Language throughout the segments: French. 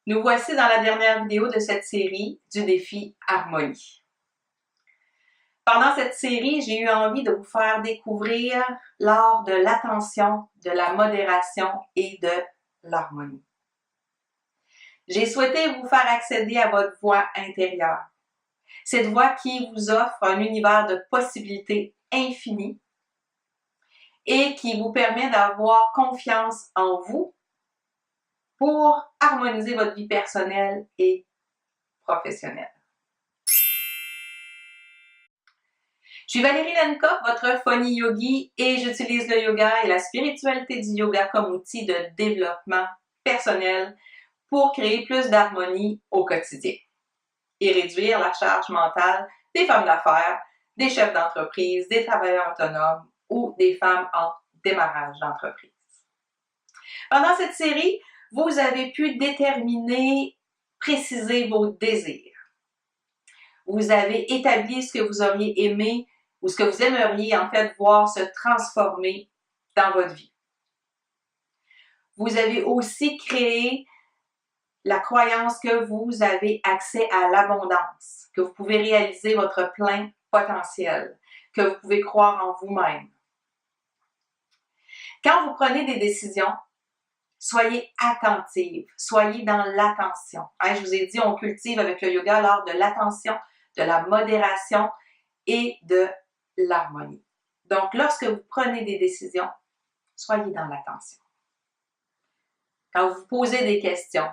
Nous voici dans la dernière vidéo de cette série du défi Harmonie. Pendant cette série, j'ai eu envie de vous faire découvrir l'art de l'attention, de la modération et de l'harmonie. J'ai souhaité vous faire accéder à votre voix intérieure. Cette voix qui vous offre un univers de possibilités infinies et qui vous permet d'avoir confiance en vous pour harmoniser votre vie personnelle et professionnelle. Je suis Valérie Lenkov, votre Phony Yogi, et j'utilise le yoga et la spiritualité du yoga comme outil de développement personnel pour créer plus d'harmonie au quotidien et réduire la charge mentale des femmes d'affaires, des chefs d'entreprise, des travailleurs autonomes ou des femmes en démarrage d'entreprise. Pendant cette série, vous avez pu déterminer, préciser vos désirs. Vous avez établi ce que vous auriez aimé ou ce que vous aimeriez en fait voir se transformer dans votre vie. Vous avez aussi créé la croyance que vous avez accès à l'abondance, que vous pouvez réaliser votre plein potentiel, que vous pouvez croire en vous-même. Quand vous prenez des décisions, soyez attentive, soyez dans l'attention. Je vous ai dit, on cultive avec le yoga l'art de l'attention, de la modération et de l'harmonie. Donc, lorsque vous prenez des décisions, soyez dans l'attention. Quand vous posez des questions,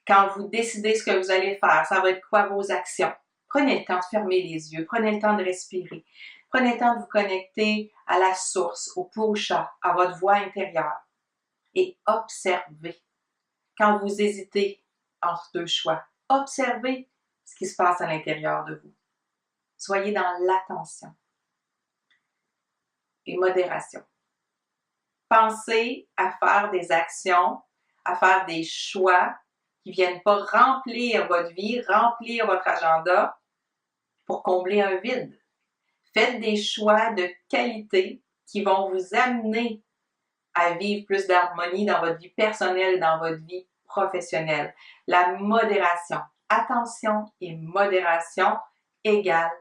quand vous décidez ce que vous allez faire, ça va être quoi vos actions? Prenez le temps de fermer les yeux, prenez le temps de respirer, prenez le temps de vous connecter à la source, au pusha, à votre voix intérieure et observez. Quand vous hésitez entre deux choix, observez ce qui se passe à l'intérieur de vous. Soyez dans l'attention et modération. Pensez à faire des actions, à faire des choix qui ne viennent pas remplir votre vie, remplir votre agenda pour combler un vide. Faites des choix de qualité qui vont vous amener à vivre plus d'harmonie dans votre vie personnelle et dans votre vie professionnelle. La modération. Attention et modération égale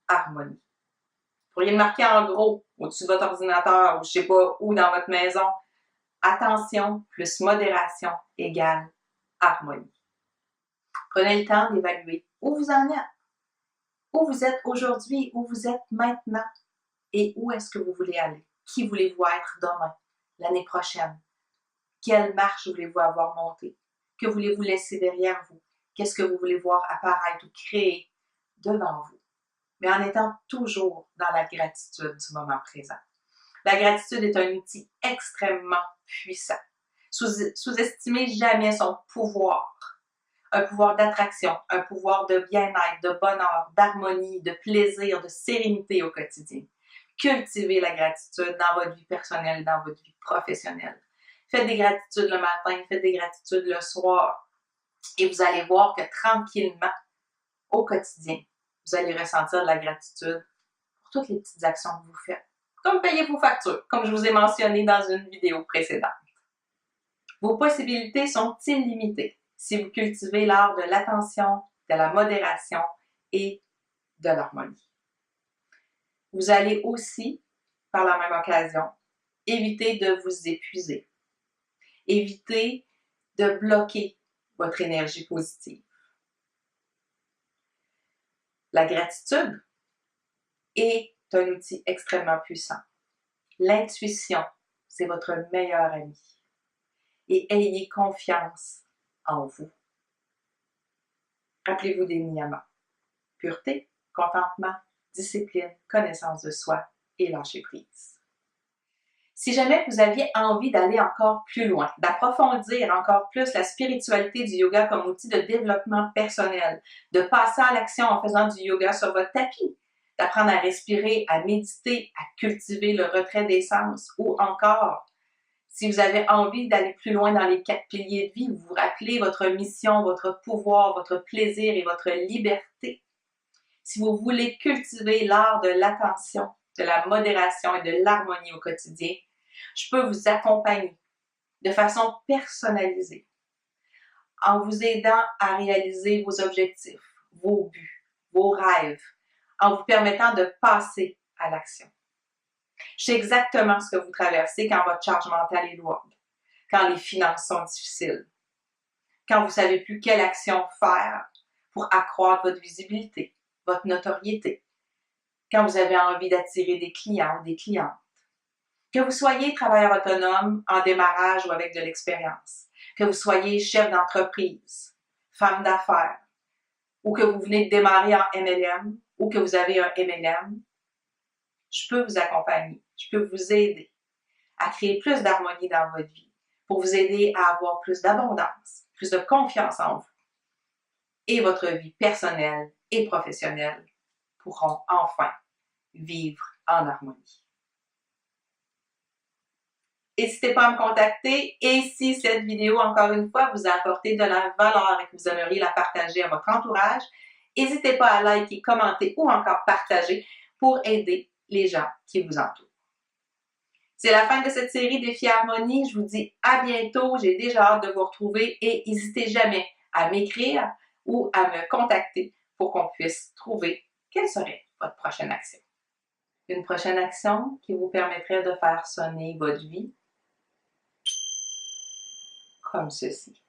harmonie. Vous pourriez le marquer en gros au-dessus de votre ordinateur ou je ne sais pas où dans votre maison. Attention plus modération égale harmonie. Prenez le temps d'évaluer où vous en êtes, où vous êtes aujourd'hui, où vous êtes maintenant et où est-ce que vous voulez aller. Qui voulez-vous être demain, l'année prochaine? Quelle marche voulez-vous avoir montée? Que voulez-vous laisser derrière vous? Qu'est-ce que vous voulez voir apparaître ou créer devant vous? Mais en étant toujours dans la gratitude du moment présent. La gratitude est un outil extrêmement puissant. Sous-estimez jamais son pouvoir. Un pouvoir d'attraction, un pouvoir de bien-être, de bonheur, d'harmonie, de plaisir, de sérénité au quotidien. Cultivez la gratitude dans votre vie personnelle, dans votre vie professionnelle. Faites des gratitudes le matin, faites des gratitudes le soir. Et vous allez voir que tranquillement, au quotidien, vous allez ressentir de la gratitude pour toutes les petites actions que vous faites. Comme payer vos factures, comme je vous ai mentionné dans une vidéo précédente. Vos possibilités sont illimitées si vous cultivez l'art de l'attention, de la modération et de l'harmonie. Vous allez aussi, par la même occasion, éviter de vous épuiser. Éviter de bloquer votre énergie positive. La gratitude est un outil extrêmement puissant. L'intuition, c'est votre meilleur ami. Et ayez confiance en vous. Rappelez-vous des niyamas. Pureté, contentement, discipline, connaissance de soi et lâcher prise. Si jamais vous aviez envie d'aller encore plus loin, d'approfondir encore plus la spiritualité du yoga comme outil de développement personnel, de passer à l'action en faisant du yoga sur votre tapis, d'apprendre à respirer, à méditer, à cultiver le retrait des sens ou encore, si vous avez envie d'aller plus loin dans les 4 piliers de vie, vous vous rappelez votre mission, votre pouvoir, votre plaisir et votre liberté. Si vous voulez cultiver l'art de l'attention, de la modération et de l'harmonie au quotidien, je peux vous accompagner de façon personnalisée en vous aidant à réaliser vos objectifs, vos buts, vos rêves, en vous permettant de passer à l'action. Je sais exactement ce que vous traversez quand votre charge mentale est lourde, quand les finances sont difficiles, quand vous ne savez plus quelle action faire pour accroître votre visibilité, votre notoriété, quand vous avez envie d'attirer des clients ou des clientes. Que vous soyez travailleur autonome en démarrage ou avec de l'expérience, que vous soyez chef d'entreprise, femme d'affaires, ou que vous venez de démarrer en MLM, ou que vous avez un MLM, je peux vous accompagner, je peux vous aider à créer plus d'harmonie dans votre vie, pour vous aider à avoir plus d'abondance, plus de confiance en vous. Et votre vie personnelle et professionnelle pourront enfin vivre en harmonie. N'hésitez pas à me contacter et si cette vidéo, encore une fois, vous a apporté de la valeur et que vous aimeriez la partager à votre entourage, n'hésitez pas à liker, commenter ou encore partager pour aider les gens qui vous entourent. C'est la fin de cette série Défi Harmonie. Je vous dis à bientôt. J'ai déjà hâte de vous retrouver et n'hésitez jamais à m'écrire ou à me contacter pour qu'on puisse trouver quelle serait votre prochaine action. Une prochaine action qui vous permettrait de faire sonner votre vie comme ceci.